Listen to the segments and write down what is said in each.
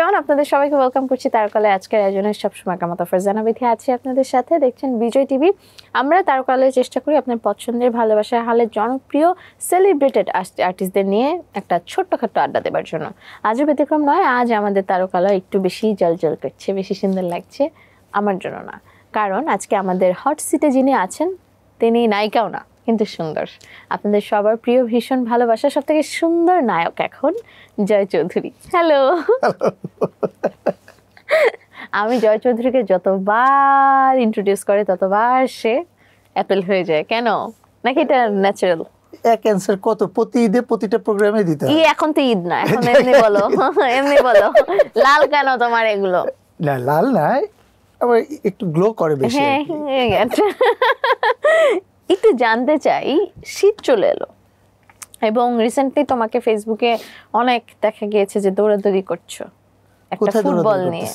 Everyone, আপনাদের সবাইকে welcome করছি তারকালে। আজকের আয়োজনে সবসময় কামাতা ফারজানা বিথি আছি আপনাদের সাথে। দেখছেন বিজয় টিভি। আমরা তারকালে চেষ্টা করি আপনার পছন্দের ভালোবাসার হালের জনপ্রিয় সেলিব্রেটেড আর্টিস্টদের নিয়ে একটা ছোট্টখাট্টো আড্ডা দেবার জন্য। আজও ব্যতিক্রম নয়। আজ আমাদের তারকালা একটু বেশি জলজল করছে, বেশি সুন্দর লাগছে। আমার জন্য না, কারণ আজকে আমাদের হট সিটে যিনি আছেন তিনি নায়িকাও না, কিন্তু সুন্দর। আপনাদের সবার প্রিয়, ভীষণ ভালোবাসা সব থেকে সুন্দর নায়ক এখন জয় চৌধুরী। হ্যালো। আমি জয় চৌধুরীকে যতবার ইন্ট্রোডিউস করে ততবার সে অ্যাপেল হয়ে যায়। কেন? নাকি এটা ন্যাচারাল? এক অ্যান্সার কত প্রতি ঈদে প্রতিটা প্রোগ্রামে দিতে হয়। এখন তো ঈদ না, এখন এমনি বলো, এমনি বলো। লাল কেন তোমার এগুলো? না, লাল নাই, আবার একটু গ্লো করে বেশি। একটু জানতে চাই, শীত চলে এলো এবং রিসেন্টলি তোমাকে ফেসবুকে অনেক দেখা গিয়েছে যে দৌড়াদৌড়ি করছো একটা ফুটবল নিয়ে।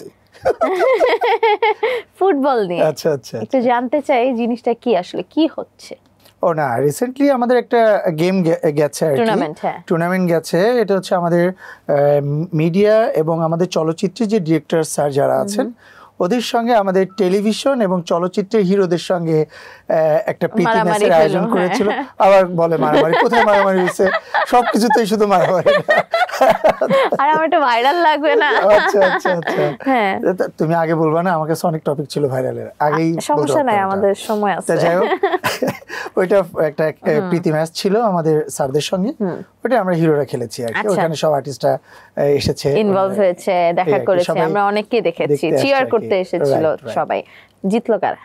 ফুটবল নিয়ে। আচ্ছা আচ্ছা, একটু জানতে চাই জিনিসটা কি, আসলে কি হচ্ছে? ও না, রিসেন্টলি আমাদের একটা গেম গেছে, টুর্নামেন্ট গেছে। এটা হচ্ছে আমাদের মিডিয়া এবং আমাদের চলচ্চিত্রের যে ডিরেক্টর স্যার যারা আছেন ওদের সঙ্গে আমাদের টেলিভিশন এবং চলচ্চিত্রের হিরোদের সঙ্গে একটা প্রীতি ম্যাচের আয়োজন করেছিল। আবার বলে মারামারি, কোথায় মারামারি হয়েছে? সবকিছুতেই শুধু মারামারি। আর আমার এটা ভাইরাল লাগবে না? আচ্ছা আচ্ছা আচ্ছা, হ্যাঁ তুমি আগে বলবা না? আমার কাছে অনেক টপিক ছিল ভাইরালের, আগেই সমস্যা নাই, আমাদের সময় আছে। যাই হোক, ওইটা একটা প্রীতি ম্যাচ ছিল আমাদের স্যারদের সঙ্গে, ওটা আমরা হিরোরা খেলেছি আর কি। ওখানে সব আর্টিস্টরা এসেছে, ইনভলভ হয়েছে, দেখা করেছে, আমরা অনেকেই দেখেছি, চিয়ার করতে এসেছিল সবাই। জিতলো কারা?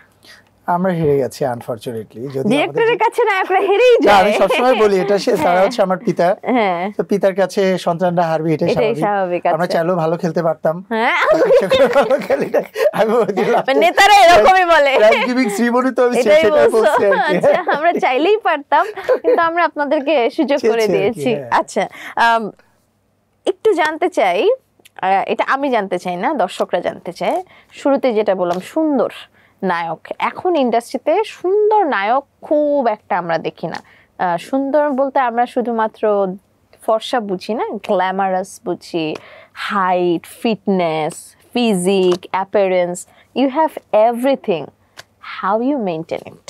আমরা হেরে গেছি আনফরচুনেটলি। যদি ডিরেক্টরের কাছে নায়করা হেরেই যায়। আমি সবসময় বলি এটা সে স্যার হচ্ছে আমার পিতা, তো পিতার কাছে সন্তানরা হারবে, এটাই স্বাভাবিক। আমরা চাইলেও ভালো খেলতে পারতাম, ভালো খেলি না। আমি নেতারা এরকমই বলে, গিভিং শ্রীমণি তো আমি সেটাই বলছি। আচ্ছা, আমরা চাইলেই পারতাম, কিন্তু আমরা আপনাদেরকে সুযোগ করে দিয়েছি। আচ্ছা, একটু জানতে চাই, এটা আমি জানতে চাই না, দর্শকরা জানতে চায়। শুরুতে যেটা বললাম, সুন্দর নায়ক, এখন ইন্ডাস্ট্রিতে সুন্দর নায়ক খুব একটা আমরা দেখি না। সুন্দর বলতে আমরা শুধুমাত্র ফর্সা বুঝি না, গ্ল্যামারাস বুঝি, height, fitness, physique, appearance, you have everything. How you maintain it?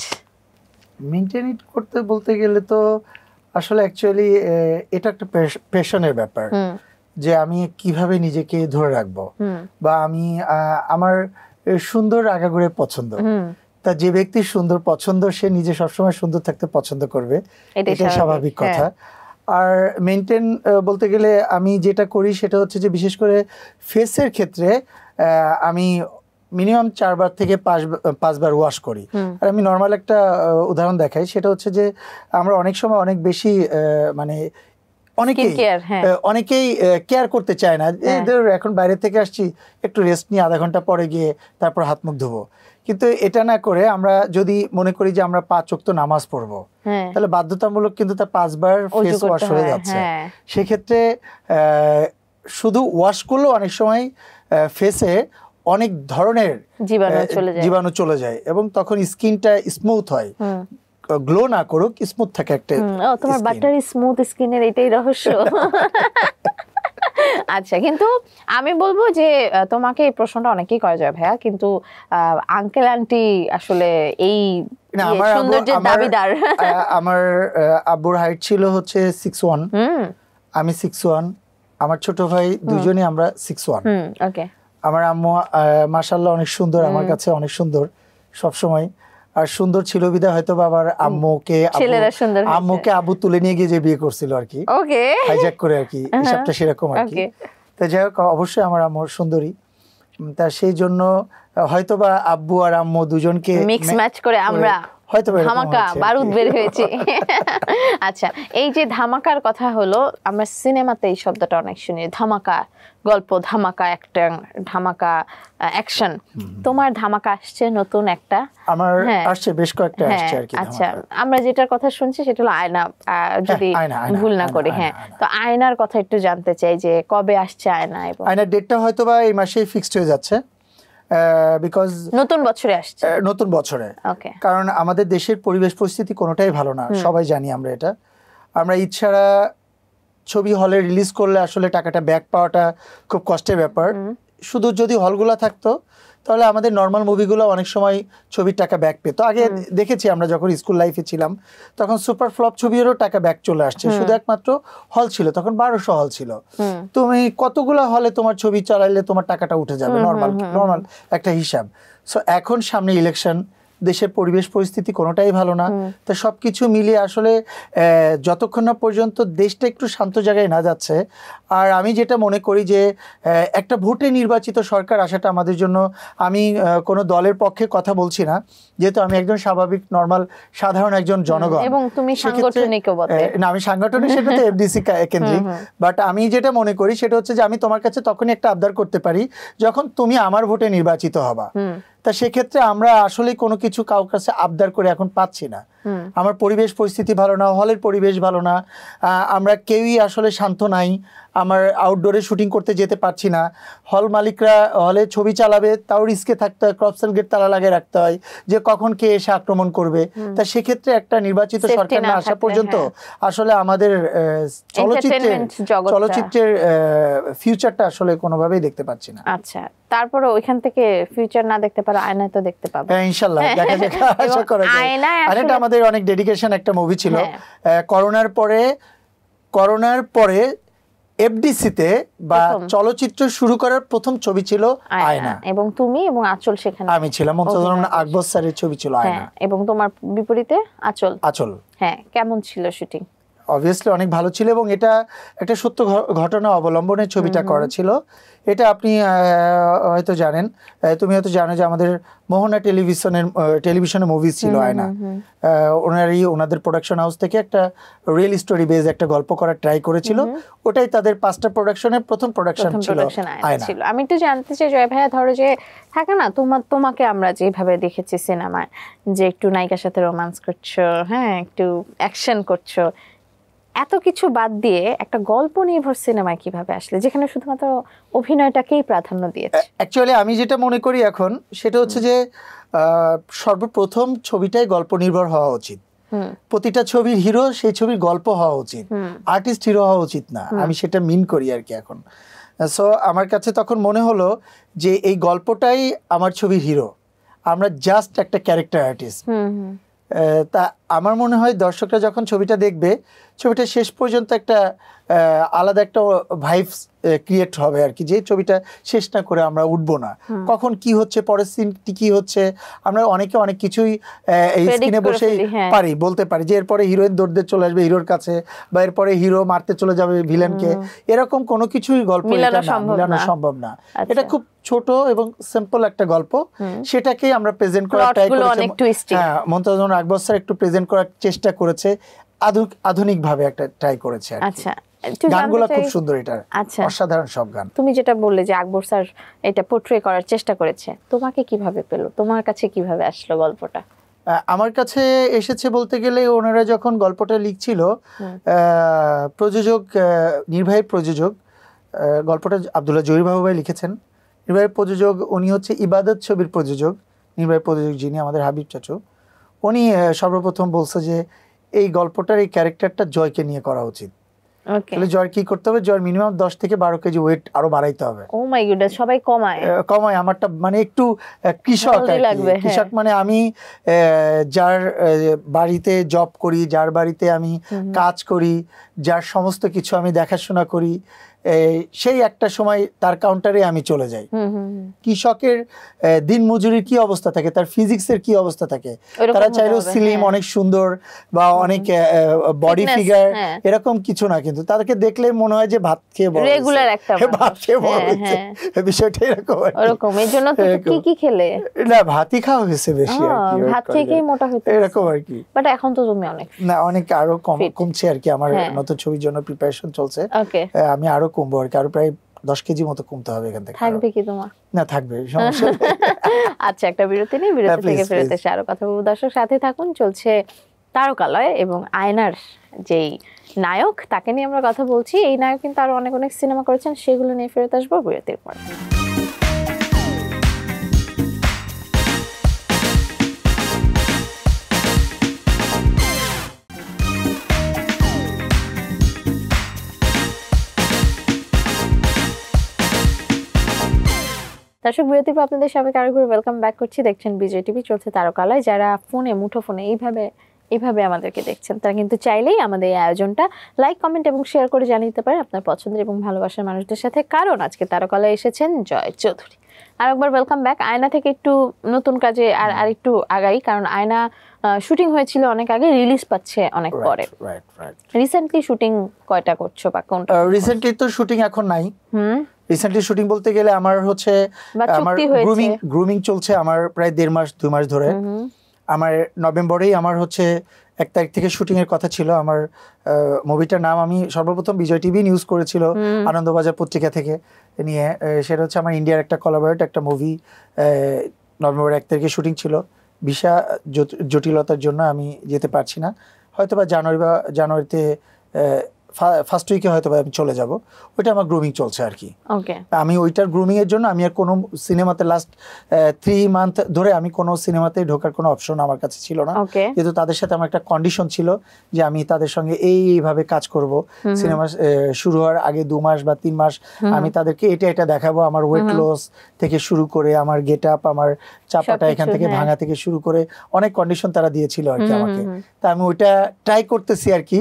Maintain it করতে বলতে গেলে তো আসলে অ্যাকচুয়ালি এটা একটা প্যাশনের ব্যাপার, যে আমি কিভাবে নিজেকে ধরে রাখবো, বা আমি আমার সুন্দর আগাগোড়ে পছন্দ। তা যে ব্যক্তির সুন্দর পছন্দ সে নিজে সবসময় সুন্দর থাকতে পছন্দ করবে, এটা স্বাভাবিক কথা। আর মেনটেন বলতে গেলে আমি যেটা করি সেটা হচ্ছে যে বিশেষ করে ফেসের ক্ষেত্রে আমি মিনিমাম 4 বার থেকে 5 বার ওয়াশ করি। আর আমি নর্মাল একটা উদাহরণ দেখাই, সেটা হচ্ছে যে আমরা অনেক সময় অনেক বেশি মানে অনেকেই কেয়ার করতে চায় না। এখন বাইরে থেকে আসছি, একটু রেস্ট নিয়ে আধা ঘন্টা পরে গিয়ে তারপর হাত মুখ ধোবো। কিন্তু এটা না করে আমরা যদি মনে করি যে আমরা 5 ওয়াক্ত নামাজ পড়বো, তাহলে বাধ্যতামূলক কিন্তু তা 5 বার ফেস ওয়াশ হয়ে যাচ্ছে। সেক্ষেত্রে শুধু ওয়াশ করলেও অনেক সময় ফেসে অনেক ধরনের জীবাণু চলে যায় এবং তখন স্কিনটা স্মুথ হয়। গ্লো না করুক, স্মুথ থাকে একটা। তোমার বাটারি স্মুথ স্কিনের এটাই রহস্য। আচ্ছা, কিন্তু আমি বলবো যে তোমাকে এই প্রশ্নটা অনেকেই করে যায় ভাইয়া, কিন্তু আঙ্কেল আন্টি আসলে এই সৌন্দর্যের দাবিদার। আমার আব্বুর হাইট ছিল হচ্ছে 6'1", আমি 6'1", আমার ছোট ভাই দুজনেই আমরা 6'1". ওকে। আমার আম্মু মাশাআল্লাহ অনেক সুন্দর, আমার কাছে অনেক সুন্দর সবসময়। আর সুন্দর ছিল বিধায় হয়তো বাবার আম্মুকে আব্বু তুলে নিয়ে গিয়ে যে বিয়ে করছিল আর কি, হাইজ্যাক করে আর কি, হিসাবটা সেরকম আর কি। তা যাই হোক, অবশ্যই আমার আম্মু সুন্দরী, তা সেই জন্য হয়তোবা আব্বু আর আম্মু দুজনকে মিক্স ম্যাচ করে আমরা হয়তো ধামাকা বারুদ বের হয়েছে। আচ্ছা, এই যে ধামাকার কথা হলো, আমরা সিনেমাতে এই শব্দটা অনেক শুনি, ধামাকা গল্প, ধামাকা অ্যাক্টিং, ধামাকা অ্যাকশন। তোমার ধামাকা আসছে নতুন একটা? আমার আসছে, বেশ কয়েকটা আসছে আর কি। আচ্ছা, আমরা যেটার কথা শুনছি সেটা হলো আয়না, যদি ভুল না করি। হ্যাঁ, তো আয়নার কথা একটু জানতে চাই যে কবে আসছে আয়না, এবং আয়নার ডেটটা হয়তোবা এই মাসেই ফিক্সড হয়ে যাচ্ছে, বিকজ নতুন বছরে আসছে। নতুন বছরে, কারণ আমাদের দেশের পরিবেশ পরিস্থিতি কোনোটাই ভালো না, সবাই জানি আমরা এটা। আমরা ঈদ ছাড়া ছবি হলে রিলিজ করলে আসলে টাকাটা ব্যাক পাওয়াটা খুব কষ্টের ব্যাপার। শুধু যদি হলগুলো থাকতো তাহলে আমাদের নর্মাল মুভিগুলো অনেক সময় ছবির টাকা ব্যাক পেতো। আগে দেখেছি আমরা যখন স্কুল লাইফে ছিলাম তখন সুপার ফ্লপ ছবিরও টাকা ব্যাক চলে আসছে, শুধু একমাত্র হল ছিল, তখন 1200 হল ছিল। তুমি কতগুলো হলে তোমার ছবি চালাইলে তোমার টাকাটা উঠে যাবে, নর্মাল একটা হিসাব। সো এখন সামনে ইলেকশন, দেশের পরিবেশ পরিস্থিতি কোনোটাই ভালো না, তো সবকিছু মিলিয়ে আসলে যতক্ষণ না পর্যন্ত দেশটা একটু শান্ত জায়গায় না যাচ্ছে, আর আমি যেটা মনে করি যে একটা ভোটে নির্বাচিত সরকার আসাটা আমাদের জন্য, আমি কোনো দলের পক্ষে কথা বলছি না, যেহেতু আমি একজন স্বাভাবিক নর্মাল সাধারণ একজন জনগণ, এবং তুমি সাংগঠনিকও বটে। না আমি সাংগঠনিক সেটা তো এফডিসি কেন্দ্রিক, বাট আমি যেটা মনে করি সেটা হচ্ছে যে আমি তোমার কাছে তখনই একটা আবদার করতে পারি যখন তুমি আমার ভোটে নির্বাচিত হবা। তা সেক্ষেত্রে আমরা আসলে কোনো কিছু কারোর কাছে আবদার করে এখন পাচ্ছি না। আমার পরিবেশ পরিস্থিতি ভালো না, হলের পরিবেশ ভালো না, আমরা কেউই আসলে শান্ত নাই, আমার আউটডোরে শুটিং করতে যেতে পারছি না, হল মালিকরা হলে ছবি চালাবে তাও রিস্কে থাকতে হয়, ক্রপসেল গেট তালা লাগিয়ে রাখতে হয় যে কখন কে এসে আক্রমণ করবে। তা সেক্ষেত্রে একটা নির্বাচিত সরকার না আসা পর্যন্ত আসলে আমাদের চলচ্চিত্রের ফিউচারটা আসলে কোনোভাবেই দেখতে পাচ্ছি না। আচ্ছা, তারপরে ওইখান থেকে ফিউচার না দেখতে পারো, আয়নায় তো দেখতে পাবো ইনশাআল্লাহ, দেখা যাক, আশা করা যায়। আয়নাটা আমাদের অনেক ডেডিকেশন একটা মুভি ছিল। করোনার পরে এফডিসিতে বা চলচ্চিত্র শুরু করার প্রথম ছবি ছিল আয়না, এবং তুমি এবং আঁচল সেখানে, আমি ছিলাম, আকবর স্যারের ছবি ছিল আয়না, এবং তোমার বিপরীতে আঁচল। হ্যাঁ, কেমন ছিল শুটিং? অবভিয়াসলি অনেক ভালো ছিল, এবং এটা একটা সত্য ঘটনা অবলম্বনে ছবিটা করা ছিল। এটা আপনি হয়তো জানেন, তুমি হয়তো জানো যে আমাদের মোহনা টেলিভিশনে মুভি ছিল আয়না, ওনাদের প্রোডাকশন হাউস থেকে একটা রিয়েল স্টোরি বেজ একটা গল্প করার ট্রাই করেছিল। ওটাই তাদের 5টা প্রোডাকশনের প্রথম প্রোডাকশন ছিল আয়না। আমি একটু জানতে চাই জয় ভাইয়া, ধরো যে থাকে না তোমাকে আমরা যেভাবে দেখেছি সিনেমায় যে একটু নায়িকার সাথে রোমান্স করছো, হ্যাঁ একটু অ্যাকশন করছো, এত কিছু বাদ দিয়ে একটা গল্প নির্ভর সিনেমায় কিভাবে আসলে, যেখানে শুধুমাত্র অভিনয়টাকেই প্রাধান্য দিয়েছে? অ্যাকচুয়ালি আমি যেটা মনে করি এখন সেটা হচ্ছে যে সর্বপ্রথম ছবিটাই গল্প নির্ভর হওয়া উচিত। প্রতিটা ছবির হিরো সেই ছবির গল্প হওয়া উচিত, আর্টিস্ট হিরো হওয়া উচিত না, আমি সেটা মিন করি আর কি এখন। সো আমার কাছে তখন মনে হলো যে এই গল্পটাই আমার ছবির হিরো, আমরা জাস্ট একটা ক্যারেক্টার আর্টিস্ট। তা আমার মনে হয় দর্শকরা যখন ছবিটা দেখবে, ছবিটা শেষ পর্যন্ত একটা আলাদা একটা ভাইবস ক্রিয়েট হবে আর কি, যে ছবিটা শেষ না করে আমরা উঠবো না, কখন কি হচ্ছে, পরের সিনটি কি হচ্ছে, আমরা অনেক কিছুই এই স্ক্রিনে বসেই বলতে পারি যে এরপরে হিরোইন দৌড়তে চলে আসবে হিরোর কাছে, বা এরপরে হিরো মারতে চলে যাবে ভিলেনকে, এরকম কোনো কিছুই গল্প মিলানো সম্ভব না। এটা খুব ছোট এবং সিম্পল একটা গল্প, সেটাকেই আমরা প্রেজেন্ট করার ট্রাই করেছি। হ্যাঁ, মুমতাজ আকবর স্যার একটু প্রেজেন্ট করার চেষ্টা করেছে, আধুনিক ভাবে একটা ট্রাই করেছে। আচ্ছা, গানগুলো খুব সুন্দর, এটা অসাধারণ সব গান। তুমি যেটা বললে যে আকবর স্যার এটা পোর্ট্রে করার চেষ্টা করেছে, তোমাকে কিভাবে পেলো, তোমার কাছে কিভাবে আসলো গল্পটা? আমার কাছে এসেছে বলতে গেলে ওনারা যখন গল্পটা লিখছিল, প্রযোজক, নির্বাহী প্রযোজক, গল্পটা আব্দুল্লাহ জহির বাবু ভাই লিখেছেন। নির্বাহী প্রযোজক উনি হচ্ছে ইবাদত ছবির প্রযোজক, নির্বাহী প্রযোজক যিনি আমাদের হাবিব চাচু, উনি সর্বপ্রথম বলছে যে এই গল্পটার এই ক্যারেক্টারটা জয়কে নিয়ে করা উচিত। তাহলে জয় কি করতে হবে, জয় মিনিমাম 10 থেকে 12 কেজি ওয়েট আরো বাড়াইতে হবে। ও মাই গডনেস, সবাই কমায়, আমারটা মানে একটু কৃষক মানে আমি যার বাড়িতে জব করি, যার বাড়িতে আমি কাজ করি, যার সমস্ত কিছু আমি দেখাশোনা করি, সেই একটা সময় তার কাউন্টারে আমি চলে যাই। কৃষকের দিন মজুরির কি অবস্থা থাকে, তার ফিজিক্সের কি অবস্থা থাকে, তারা চাইলেও স্লিম, অনেক সুন্দর বা অনেক বডি ফিগার এরকম কিছু না, কিন্তু তাদেরকে দেখলে মনে হয় যে ভাত খেয়ে বড় হয়েছে, বিষয়টা এরকম। এর জন্য কি খেলে? না, ভাতই খাওয়া হয়েছে বেশি, ভাত খেয়ে মোটা হয়েছে এরকম আর কি। বাট এখন তো তুমি অনেক আরো কমছে আর কি, আমার নতুন ছবির জন্য প্রিপারেশন চলছে, আমি আরো কমবো আর কি, আরো প্রায় 10 কেজি মতো কমতে হবে এখান থেকে। থাকবে কি তোমার? না, থাকবে, সমস্যা নেই। আচ্ছা, একটা বিরতি নেই, বিরতি থেকে ফেরত এসে আরো কথা বলবো। দর্শক সাথে থাকুন, চলছে তারকালয় এবং আয়নার যেই নায়ক তাকে নিয়ে আমরা কথা বলছি। এই নায়ক কিন্তু আরো অনেক সিনেমা করেছেন, সেগুলো নিয়ে ফেরত আসবো বিরতির পর। দর্শক বিরতির পর আপনাদের সবাইকে আরেকবার ওয়েলকাম ব্যাক করছি। দেখছেন বিজয় টিভি, চলছে তারকালয়। যারা ফোনে মুঠোফোনে এইভাবে আমাদেরকে দেখছেন, তারা কিন্তু চাইলেই আমাদের এই আয়োজনটা লাইক, কমেন্ট এবং শেয়ার করে জানিয়ে দিতে পারেন আপনার পছন্দের এবং ভালোবাসার মানুষদের সাথে। কারণ আজকে তারকালয়ে এসেছেন জয় চৌধুরী। আরেকবার ওয়েলকাম ব্যাক। আয়না থেকে একটু নতুন কাজে আর একটু আগাই, কারণ আয়না শুটিং হয়েছিল অনেক আগে, রিলিজ পাচ্ছে অনেক পরে। রিসেন্টলি শুটিং কয়টা করছো বা কোনটা? রিসেন্টলি তো শুটিং এখন নাই। রিসেন্টলি শুটিং বলতে গেলে আমার হচ্ছে আমার গ্রুমিং চলছে আমার প্রায় 1.5 মাস 2 মাস ধরে। আমার নভেম্বরেই আমার হচ্ছে 1 তারিখ থেকে শুটিং এর কথা ছিল। আমার মুভিটার নাম আমি সর্বপ্রথম বিজয় টিভি নিউজ করেছিল আনন্দবাজার পত্রিকা থেকে নিয়ে। সেটা হচ্ছে আমার ইন্ডিয়ার একটা কোলাবরেট একটা মুভি। নভেম্বর 1 তারিখে শুটিং ছিল। ভিসা জটিলতার জন্য আমি যেতে পারছি না, হয়তো বা জানুয়ারিতে ফার্স্ট উইকে হয়তো আমি চলে যাব। ওইটা আমার গ্রুমিং চলছে আর কি। আমি ওইটার গ্রুমিং এর জন্য আমি আর কোনো সিনেমাতে লাস্ট 3 মান্থ ধরে আমি কোনো সিনেমাতে ঢোকার কোনো অপশন আমার কাছে ছিল না, কিন্তু তাদের সাথে আমার একটা কন্ডিশন ছিল যে আমি তাদের সঙ্গে এইভাবে কাজ করব। সিনেমা শুরু হওয়ার আগে 2 মাস বা 3 মাস আমি তাদেরকে এটা দেখাবো। আমার ওয়েট লস থেকে শুরু করে আমার গেট আপ, আমার চাপাটা এখান থেকে ভাঙা থেকে শুরু করে অনেক কন্ডিশন তারা দিয়েছিল আর কি আমাকে। তা আমি ওইটা ট্রাই করতেছি আর কি।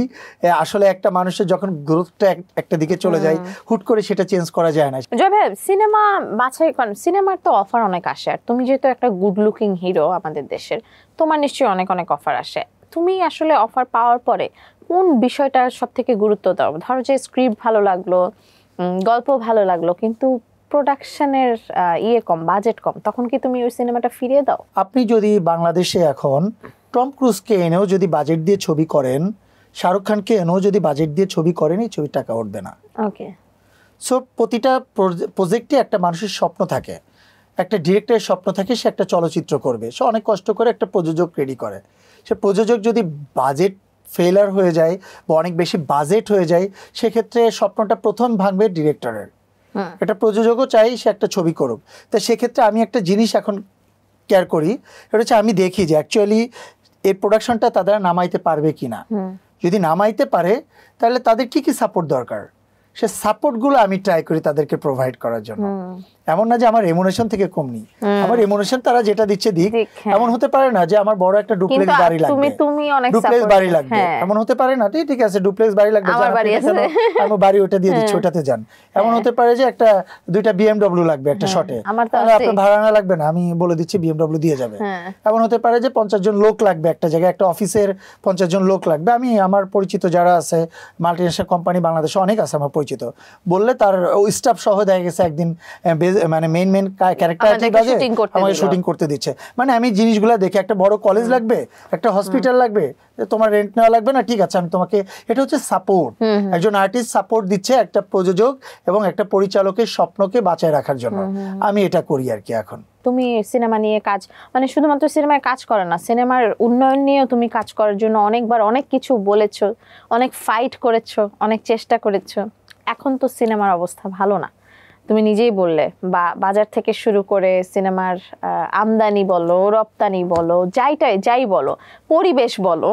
আসলে একটা মানুষের যখন গ্রোথটা একটা দিকে চলে যায়, হুট করে সেটা চেঞ্জ করা যায় না। জয় ভাই, সিনেমা বাছাই করেন, সিনেমার তো অফার অনেক আসে, আর তুমি যেহেতু একটা গুড লুকিং হিরো আমাদের দেশের, তোমার নিশ্চয়ই অনেক অফার আসে। তুমি আসলে অফার পাওয়ার পরে কোন বিষয়টা সব থেকে গুরুত্ব দাও? ধরো যে স্ক্রিপ্ট ভালো লাগলো, গল্প ভালো লাগলো, কিন্তু প্রোডাকশনের কম, বাজেট কম, তখন কি তুমি ওই সিনেমাটা ফিরিয়ে দাও? আপনি যদি বাংলাদেশে এখন টম ক্রুজকে এনেও যদি বাজেট দিয়ে ছবি করেন, শাহরুখ খানকে এনেও যদি বাজেট দিয়ে ছবি করেন, এই ছবির টাকা উঠবে না। ওকে। সো প্রতিটা প্রজেক্টে একটা মানুষের স্বপ্ন থাকে, একটা ডিরেক্টরের স্বপ্ন থাকে, সে একটা চলচ্চিত্র করবে। সে অনেক কষ্ট করে একটা প্রযোজক রেডি করে। সে প্রযোজক যদি বাজেট ফেলার হয়ে যায় বা অনেক বেশি বাজেট হয়ে যায়, সেক্ষেত্রে স্বপ্নটা প্রথম ভাঙবে ডিরেক্টরের। এটা প্রযোজকও চাই সে একটা ছবি করুক। তা সেক্ষেত্রে আমি একটা জিনিস এখন কেয়ার করি, এটা হচ্ছে আমি দেখি যে অ্যাকচুয়ালি এর প্রোডাকশনটা তারা নামাইতে পারবে কিনা। যদি নামাইতে পারে তাহলে তাদের কি কি সাপোর্ট দরকার, সে সাপোর্টগুলো আমি ট্রাই করি তাদেরকে প্রোভাইড করার জন্য। এমন না যে আমার রেমুনেশন থেকে কম নেই, আমার রেমুনেশন তারা যেটা দিচ্ছে দিক। এমন হতে পারে না যে আমার বড় একটা ডুপ্লেক্স বাড়ি লাগবে, ডুপ্লেক্স বাড়ি লাগবে, এমন হতে পারে না। ঠিক আছে, ডুপ্লেক্স বাড়ি লাগবে, আমি বাড়ি ওটা দিয়ে দিচ্ছি, ওটাতে যান। এমন হতে পারে যে একটা 2টা BMW লাগবে একটা শটে, আপনার ভাড়া না লাগবে না, আমি বলে দিচ্ছি BMW দিয়ে যাবে। এমন হতে পারে যে 50 জন লোক লাগবে একটা জায়গায়, একটা অফিসের 50 জন লোক লাগবে। আমি আমার পরিচিত যারা আছে, মাল্টিনেশনাল কোম্পানি বাংলাদেশে অনেক আছে আমার পরিচিত, বললে তার স্টাফ সহ দেখা গেছে একদিন মানে মেইন ক্যারেক্টার আমাকে শুটিং করতে দিচ্ছে। মানে আমি জিনিসগুলো দেখে, একটা বড় কলেজ লাগবে, একটা হসপিটাল লাগবে, তোমার রেন্ট নেওয়া লাগবে না, ঠিক আছে আমি তোমাকে, এটা হচ্ছে সাপোর্ট। একজন আর্টিস্ট সাপোর্ট দিচ্ছে একটা প্রযোজক এবং একটা পরিচালকের স্বপ্নকে বাঁচায় রাখার জন্য। আমি এটা করি আর কি। এখন তুমি সিনেমা নিয়ে কাজ, মানে শুধুমাত্র সিনেমায় কাজ করে না, সিনেমার উন্নয়ন নিয়েও তুমি কাজ করার জন্য অনেকবার অনেক কিছু বলেছো, অনেক ফাইট করেছো, অনেক চেষ্টা করেছো। এখন তো সিনেমার অবস্থা ভালো না, তুমি নিজেই বললে। বাজার থেকে শুরু করে সিনেমার আমদানি বলো, রপ্তানি বলো, যাই বলো, পরিবেশ বলো,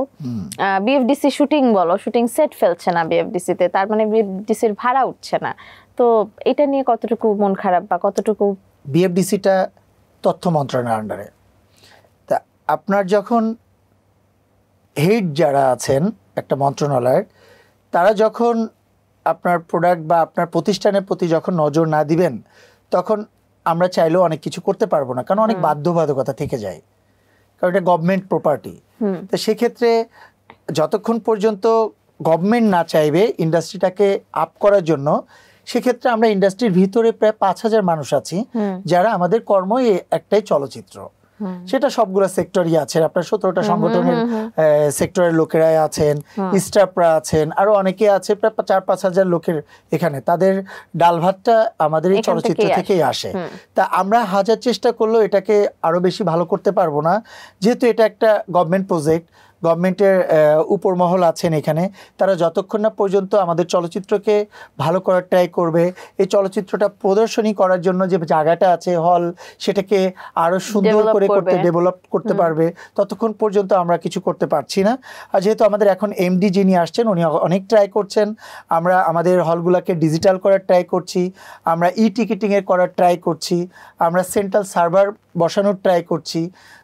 বিএফডিসি শুটিং বলো, শুটিং সেট ফেলছে না বিএফডিসিতে, তার মানে বিএফডিসির ভাড়া উঠছে না। তো এটা নিয়ে কতটুকু মন খারাপ বা কতটুকু? বিএফডিসিটা তথ্য মন্ত্রণালয়ের আন্ডারে। তা আপনার যখন হেড যারা আছেন একটা মন্ত্রণালয়ের, তারা যখন আপনার প্রোডাক্ট বা আপনার প্রতিষ্ঠানের প্রতি যখন নজর না দিবেন, তখন আমরা চাইলেও অনেক কিছু করতে পারবো না, কারণ অনেক বাধ্যবাধকতা থেকে যায়, কারণ এটা গভর্নমেন্ট প্রপার্টি। তো সেক্ষেত্রে যতক্ষণ পর্যন্ত গভর্নমেন্ট না চাইবে ইন্ডাস্ট্রিটাকে আপ করার জন্য, সেক্ষেত্রে আমরা ইন্ডাস্ট্রির ভিতরে প্রায় 5000 মানুষ আছি যারা আমাদের কর্ম একটাই চলচ্চিত্র। সেটা সবগুলো সেক্টরই আছে, আপনার 17টা সংগঠনের সেক্টরের লোকেরা আছেন, স্টাফরা আছেন, আরো অনেকে আছে, প্রায় 4-5 হাজার লোকের এখানে, তাদের ডাল ভাতটা আমাদের এই চলচ্চিত্র থেকেই আসে। তা আমরা হাজার চেষ্টা করলেও এটাকে আরো বেশি ভালো করতে পারবো না, যেহেতু এটা একটা গভর্নমেন্ট প্রজেক্ট। গভর্নমেন্টের উপর মহল আছেন এখানে, তারা যতক্ষণ না পর্যন্ত আমাদের চলচ্চিত্রকে ভালো করার ট্রাই করবে, এই চলচ্চিত্রটা প্রদর্শনী করার জন্য যে জায়গাটা আছে হল, সেটাকে আরও সুন্দর করে ডেভেলপ করতে পারবে, ততক্ষণ পর্যন্ত আমরা কিছু করতে পারছি না। আর যেহেতু আমাদের এখন এমডি যিনি আসছেন উনি অনেক ট্রাই করছেন, আমরা আমাদের হলগুলোকে ডিজিটাল করার ট্রাই করছি, আমরা টিকিটিংয়ের করার ট্রাই করছি, আমরা সেন্ট্রাল সার্ভার বসানোর ট্রাই করছি।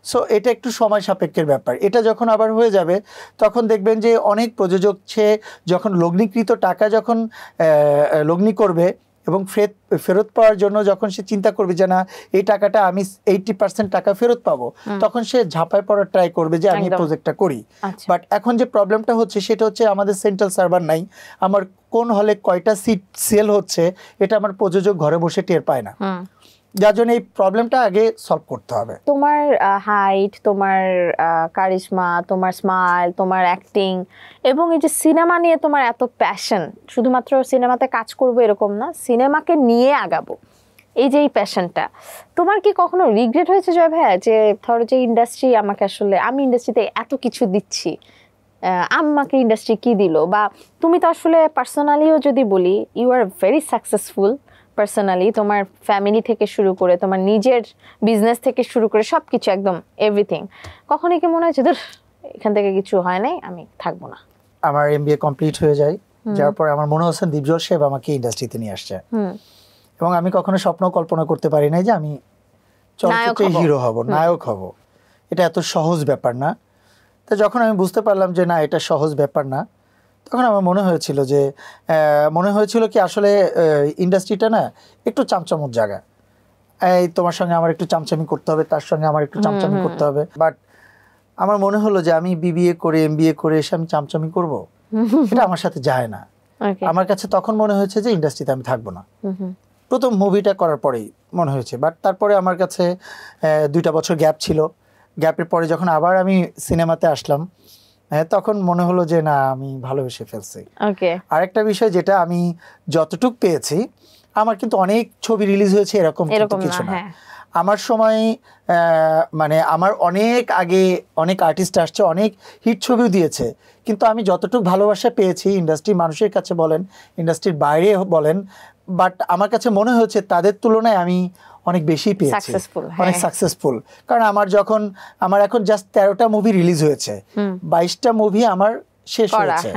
সো এটা একটু সময় সাপেক্ষের ব্যাপার। এটা যখন আবার হয়ে যাবে তখন দেখবেন যে অনেক প্রযোজক সে যখন লগ্নিকৃত টাকা যখন লগ্নি করবে এবং ফেরত পাওয়ার জন্য যখন সে চিন্তা করবে যে না এই টাকাটা আমি 80% টাকা ফেরত পাবো, তখন সে ঝাঁপায় পড়ার ট্রাই করবে যে আমি এই প্রজেক্টটা করি। বাট এখন যে প্রবলেমটা হচ্ছে সেটা হচ্ছে আমাদের সেন্ট্রাল সার্ভার নাই, আমার কোন হলে কয়টা সিট সেল হচ্ছে এটা আমার প্রযোজক ঘরে বসে টের পায় না, যার জন্য এই প্রবলেমটা আগে সলভ করতে হবে। তোমার হাইট, তোমার কারিশমা, তোমার স্মাইল, তোমার অ্যাক্টিং এবং এই যে সিনেমা নিয়ে তোমার এত প্যাশন, শুধুমাত্র সিনেমাতে কাজ করবো এরকম না, সিনেমাকে নিয়ে আগাবো, এই যে এই প্যাশনটা, তোমার কি কখনো রিগ্রেট হয়েছে জয় ভাইয়া যে ধরো যে ইন্ডাস্ট্রি আমাকে আসলে, আমি ইন্ডাস্ট্রিতে এত কিছু দিচ্ছি, আমাকে ইন্ডাস্ট্রি কি দিল? বা তুমি তো আসলে পার্সোনালিও যদি বলি you are very successful personally, তোমার ফ্যামিলি থেকে শুরু করে তোমার নিজের বিজনেস থেকে শুরু করে সব কিছু একদম এভরিথিং, কখনই কি মনে হয়েছে ধর এখান থেকে কিছু হয় নাই, আমি থাকবো না? আমার এমবিএ কমপ্লিট হয়ে যায়, যার পরে আমার মনে হচ্ছে দীপজল সাহেব আমাকে ইন্ডাস্ট্রিতে নিয়ে আসছে, এবং আমি কখনো স্বপ্ন কল্পনা করতে পারি নাই যে আমি চলচ্চিত্রে হিরো হব, নায়ক হব। এটা এত সহজ ব্যাপার না। তো যখন আমি বুঝতে পারলাম যে না এটা সহজ ব্যাপার না, তখন আমার মনে হয়েছিল কি আসলে ইন্ডাস্ট্রিটা না একটু চামচামোর জায়গা, এই তোমার সঙ্গে আমার একটু চামচামি করতে হবে, তার সঙ্গে আমার একটু চামচামি করতে হবে। বাট আমার মনে হলো যে আমি বিবিএ করে এমবিএ করে এসে আমি চামচামি করব, এটা আমার সাথে যায় না। আমার কাছে তখন মনে হয়েছে যে ইন্ডাস্ট্রিতে আমি থাকবো না, প্রথম মুভিটা করার পরেই মনে হয়েছে। বাট তারপরে আমার কাছে 2টা বছর গ্যাপ ছিল, গ্যাপের পরে যখন আবার আমি সিনেমাতে আসলাম তখন মনে হলো যে না আমি ভালোবেসে ফেলছি। আরেকটা বিষয় যেটা আমি যতটুক পেয়েছি, আমার কিন্তু অনেক ছবি রিলিজ হয়েছে এরকম কিছু না। আমার সময় মানে আমার অনেক আগে অনেক আর্টিস্ট আসছে, অনেক হিট ছবিও দিয়েছে, কিন্তু আমি যতটুকু ভালোবাসা পেয়েছি ইন্ডাস্ট্রি মানুষের কাছে বলেন, ইন্ডাস্ট্রির বাইরে বলেন, বাট আমার কাছে মনে হয়েছে তাদের তুলনায় আমি অনেক বেশি পেয়েছি, অনেক সাকসেসফুল। কারণ আমার এখন জাস্ট 13টা মুভি রিলিজ হয়েছে, 22টা মুভি আমার শেষ হয়েছে।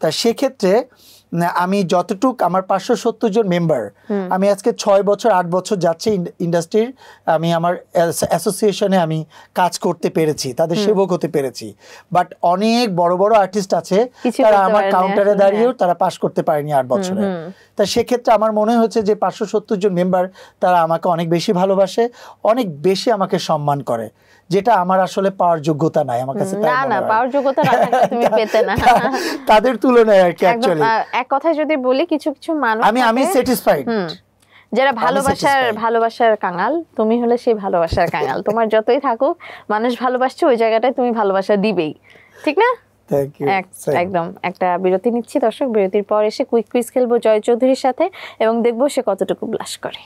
তা সেক্ষেত্রে আমি যতটুক আমার 570 জন মেম্বার, আমি আজকে 6 বছর 8 বছর যাচ্ছে ইন্ডাস্ট্রির, আমি আমার অ্যাসোসিয়েশনে আমি কাজ করতে পেরেছি, তাদের সেবক হতে পেরেছি। বাট অনেক বড় বড় আর্টিস্ট আছে তারা আমার কাউন্টারে দাঁড়িয়েও তারা পাস করতে পারেনি 8 বছরে। তা সেক্ষেত্রে আমার মনে হচ্ছে যে 570 জন মেম্বার তারা আমাকে অনেক বেশি ভালোবাসে, অনেক বেশি আমাকে সম্মান করে, যেটা আমার আসলে পাওয়ার যোগ্যতা নাই আমার কাছে। না পাওয়ার যোগ্যতা না থাকলে তুমি পেতে না তাদের তুলনায় আর কি। অ্যাকচুয়ালি এক কথায় যদি বলি কিছু মানুষ আমি স্যাটিসফাইড, যারা ভালোবাসার কাঙাল, তুমি হলে সেই ভালোবাসার কাঙাল। তোমার যতই থাকুক মানুষ ভালোবাসছে ওই জায়গাটায় তুমি ভালোবাসা দিবেই, ঠিক না? একদম। একটা বিরতি নিচ্ছি দর্শক, বিরতির পর এসে কুইক কুইজ খেলবো জয় চৌধুরীর সাথে এবং দেখবো সে কতটুকু ব্লাশ করে।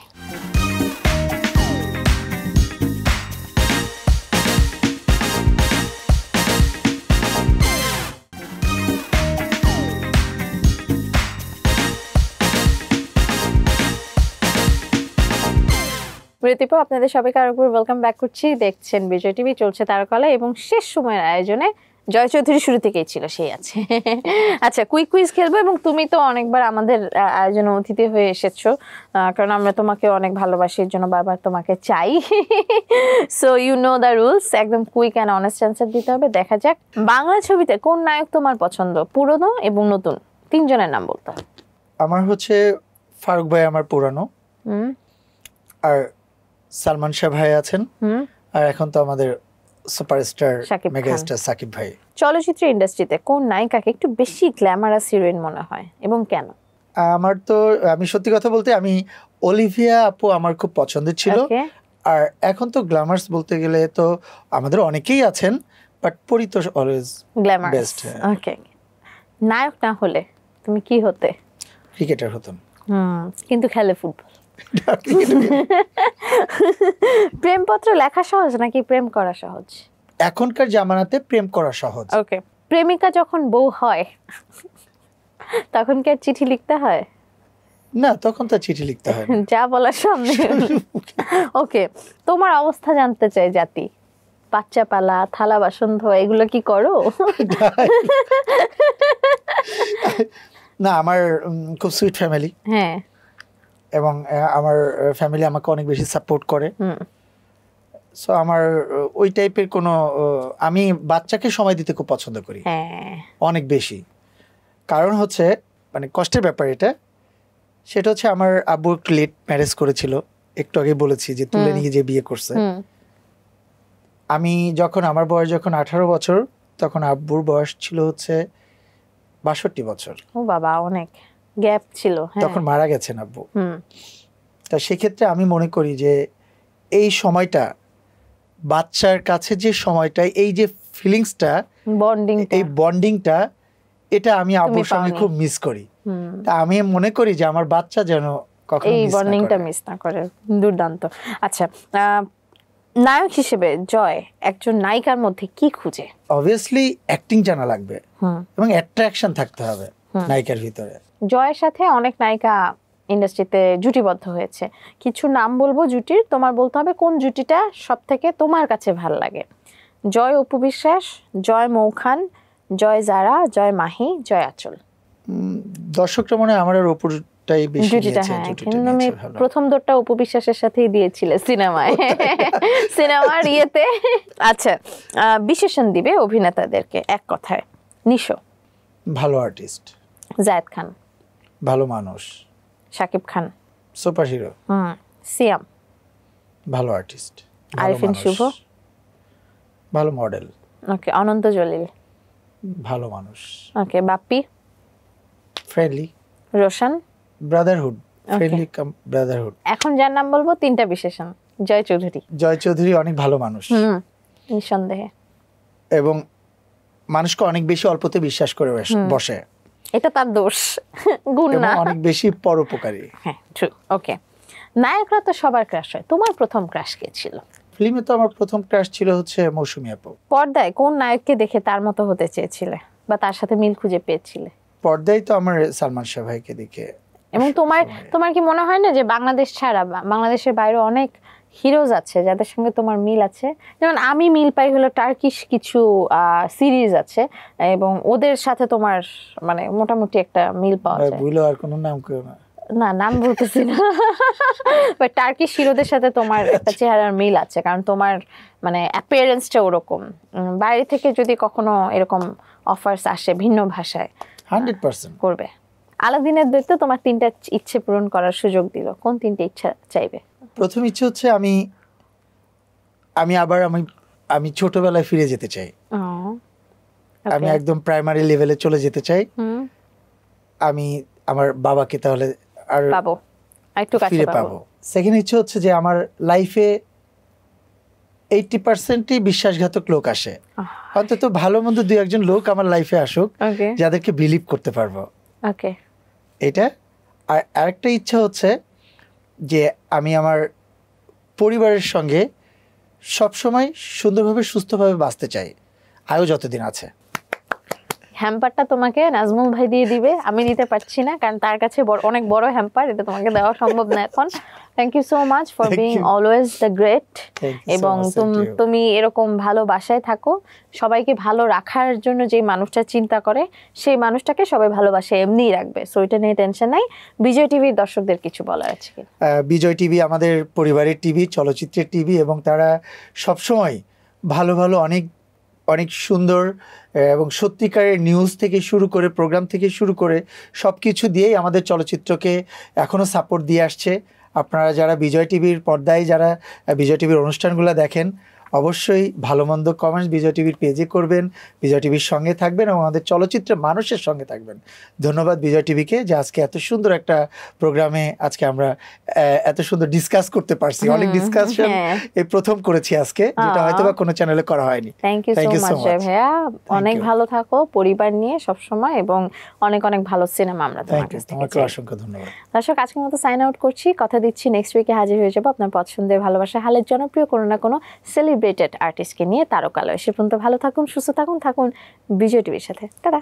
বিরতির পর আপনাদের সবাইকে আরো একবার ওয়েলকাম ব্যাক করছি। দেখছেন বিজয় টিভি, চলছে তারকালা এবং শেষ সময়ের আয়োজনে জয় চৌধুরী শুরু থেকেই ছিল, সেই আছে। আচ্ছা, কুইক কুইজ খেলবো এবং তুমি তো অনেকবার আমাদের আয়োজনে অতিথি হয়ে এসেছো, কারণ আমরা তোমাকে অনেক ভালোবাসি, এর জন্য বারবার তোমাকে চাই। So you know the rules, একদম কুইক অ্যান্ড অনেস্ট অ্যান্সার দিতে হবে। দেখা যাক, বাংলা ছবিতে কোন নায়ক তোমার পছন্দ, পুরনো এবং নতুন? 3 জনের নাম বলতে হবে। আমার হচ্ছে ফারুক ভাই আমার পুরানো, আর সালমান শাহ ভাই আছেন, আর এখন তো আমাদের সুপারস্টার মেগাস্টার সাকিব ভাই। চলচ্চিত্র ইন্ডাস্ট্রিতে কোন নায়িকাকে একটু বেশি গ্ল্যামারাস হিরোইন মনে হয় এবং কেন? আমার তো, আমি সত্যি কথা বলতে আমি অলিভিয়া আপু আমার খুব পছন্দের ছিল। আর এখন তো গ্ল্যামারাস বলতে গেলে তো আমাদের অনেকেই আছেন, বাট পরি তো অলওয়েজ গ্ল্যামারাস বেস্ট। ওকে, নায়ক না হলে তুমি কি হতে? ক্রিকেটার হতাম। কিন্তু খেলে ফুটবল। প্রেমপত্র লেখা সহজ নাকি প্রেম করা সহজ? এখনকার জামানাতে প্রেম করা সহজ। ওকে, প্রেমিকা যখন বউ হয় তখন কি আর চিঠি লিখতে হয়? না, তখন তো চিঠি লিখতে হয় না। যা বলার সামনে। ওকে, তোমার অবস্থা জানতে চাই জাতি, বাচ্চা পালা, থালা বাসন ধোয়া, এগুলো কি করো? না, আমার খুব সুইট ফ্যামিলি। হ্যাঁ, এবং আমার ফ্যামিলি আমাকে অনেক বেশি সাপোর্ট করে। সো আমার ওই টাইপের কোনো, আমি বাচ্চাকে সময় দিতে খুব পছন্দ করি, হ্যাঁ, অনেক বেশি। কারণ হচ্ছে মানে কষ্টের ব্যাপার এটা, সেটা হচ্ছে আমার আব্বু একটু লেট ম্যারেজ করেছিল, একটু আগে বলেছি যে তুলে নিয়ে যে বিয়ে করছে। আমি যখন, আমার বয়স যখন 18 বছর, তখন আব্বুর বয়স ছিল হচ্ছে 62 বছর। ও বাবা, অনেক গ্যাপ ছিল। তখন মারা গেছেন আব্বু। তা সেক্ষেত্রে আমি মনে করি যে এই সময়টা বাচ্চার কাছে, যে সময়টা, এই যে ফিলিংসটা, এই বন্ডিংটা, এটা আমি আব্বুর সঙ্গে খুব মিস করি। তা আমি মনে করি যে আমার বাচ্চা যেন কখনো এই বন্ডিংটা মিস না করে। দুর্দান্ত। আচ্ছা, নায়ক হিসেবে জয় একজন নায়িকার মধ্যে কি খুঁজে? অবভিয়াসলি অ্যাক্টিং জানা লাগবে এবং অ্যাট্রাকশন থাকতে হবে নায়িকার ভিতরে। জয়ের সাথে অনেক নায়িকা ইন্ডাস্ট্রিতে জুটিবদ্ধ হয়েছে, কিছু নাম বলবো জুটির, তোমার বলতে হবে কোন জুটিটা সব থেকে তোমার কাছে ভালো লাগে। জয় অপু বিশ্বাস, জয় মৌখান, জয় জারা, জয় মাহি, জয় আঁচল। দর্শকরা মনে হয় আমার আর অপুরটাই বেশি নিয়েছে। আমি প্রথম দৌড়টা অপু বিশ্বাসের সাথেই দিয়েছিলে সিনেমায়, সিনেমার ইয়েতে। আচ্ছা, বিশেষণ দিবে অভিনেতাদেরকে এক কথায়। নিশো ভালো আর্টিস্ট, জায়েদ খান ভালো মানুষ, শাকিব খান সুপার হিরো, সিয়াম ভালো আর্টিস্ট, আরিফিন শুভ ভালো মডেল, ওকে, অনন্ত জলিল ভালো মানুষ, okay, Bappi friendly, Roshan brotherhood, friendly cum brotherhood. এখন যার নাম বলবো তিনটা বিশেষণ। জয় চৌধুরী, জয় চৌধুরী অনেক ভালো মানুষ, নিঃসন্দেহে, এবং মানুষকে অনেক বেশি অল্পতে বিশ্বাস করে বসে, এটা তার দোষ, গুণ না, অনেক বেশি পরোপকারী। হ্যাঁ, ট্রু। ওকে, নায়করা তো সবার ক্রাশ হয়, তোমার প্রথম ক্রাশ কে ছিল? ফিল্মে তো আমার প্রথম ক্রাশ ছিল হচ্ছে মৌসুমী আপু। পর্দায় কোন নায়ককে দেখে তার মতো হতে চেয়েছিলে বা তার সাথে মিল খুঁজে পেয়েছিলে? পর্দায় তো আমার সালমান শাহ ভাইকে দেখে। এবং তোমার কি মনে হয় না যে বাংলাদেশ ছাড়া বাংলাদেশের বাইরে অনেক হিরোজ আছে যাদের সঙ্গে তোমার মিল আছে? যেমন আমি মিল পাই হলো টার্কিশ কিছু সিরিজ আছে, এবং ওদের সাথে তোমার মানে মোটামুটি একটা মিল পাওয়া যায়। বুঝলো, আর কোনো নাম কেউ না, না নাম বলতেছি না, বাট টার্কিশ হিরোদের সাথে তোমার একটা চেহারার মিল আছে, কারণ তোমার মানে অ্যাপিয়ারেন্সটা ওরকম। বাইরে থেকে যদি কখনো এরকম অফার্স আসে ভিন্ন ভাষায়, 100% করবে। আলাদিনের দৈত্য তোমার তিনটা ইচ্ছে পূরণ করার সুযোগ দিল, কোন তিনটা ইচ্ছা চাইবে? প্রথম ইচ্ছে হচ্ছে আমি ছোটবেলায় ফিরে যেতে চাই। আমি একদম প্রাইমারি লেভেলে চলে যেতে চাই। আমি আমার বাবাকে তাহলে আর পাবো, একটু কাছে ফিরে পাবো। সেকেন্ড ইচ্ছে হচ্ছে যে আমার লাইফে 80%ই বিশ্বাসঘাতক লোক আসে, অন্তত ভালো মন্দ দুই একজন লোক আমার লাইফে আসুক যাদেরকে বিলিভ করতে পারবো। ওকে, এটা। আর আরেকটা ইচ্ছা হচ্ছে যে আমি আমার পরিবারের সঙ্গে সবসময় সুন্দরভাবে সুস্থভাবে বাঁচতে চাই, আয়ু যতদিন আছে। হ্যাম্পারটা তোমাকে নাজমুল ভাই দিয়ে দিবে, আমি নিতে পারছি না কারণ তার কাছে অনেক বড় হ্যাম্পার, এটা তোমাকে দেওয়া সম্ভব না এখন। Thank you so much for being always the great. এবং তুমি এরকম ভালো বাসায় থাকো, সবাইকে ভালো রাখার জন্য যে মানুষটা চিন্তা করে সেই মানুষটাকে সবাই ভালোবাসে এমনিই রাখবে, সো এটা নিয়ে টেনশন নাই। বিজয় টিভির দর্শকদের কিছু বলার আছে কি? বিজয় টিভি আমাদের পরিবারের টিভি, চলচ্চিত্রের টিভি, এবং তারা সবসময় ভালো ভালো অনেক সুন্দর এবং সত্যিকারের নিউজ থেকে শুরু করে, প্রোগ্রাম থেকে শুরু করে সব কিছু দিয়েই আমাদের চলচ্চিত্রকে এখনও সাপোর্ট দিয়ে আসছে। আপনারা যারা বিজয় টিভির পর্দায় যারা বিজয় টিভির অনুষ্ঠানগুলো দেখেন, অবশ্যই ভালো মন্দ কমেন্টস বিজয় টিভির পেজে করবেন, বিজয় টিভির সঙ্গে থাকবেন এবং আমাদের চলচ্চিত্রের মানুষের সঙ্গে থাকবেন। ধন্যবাদ বিজয় টিভিকে যে আজকে এত সুন্দর একটা প্রোগ্রামে আজকে আমরা এত সুন্দর ডিসকাস করতে পারছি। অনেক ডিসকাশন এই প্রথম করেছি আজকে, যেটা হয়তো বা কোনো চ্যানেলে করা হয়নি। থ্যাংক ইউ সো মাচ ভাইয়া, অনেক ভালো থাকো পরিবার নিয়ে সব সময়, এবং অনেক অনেক ভালো সিনেমা আমরা তোমার কাছ থেকে তোমাকে অসংখ্য ধন্যবাদ। দর্শক, আজকের মতো সাইন আউট করছি, কথা দিচ্ছি নেক্সট উইকে হাজির হয়ে যাবো আপনার পছন্দের ভালোবাসা হালের জনপ্রিয় কোনো না কোনো সেলিব্রিটি সেলিব্রেটেড আর্টিস্টকে নিয়ে তারকালয়। সে পর্যন্ত ভালো থাকুন, সুস্থ থাকুন, থাকুন বিজয় টিভির সাথে। টাটা।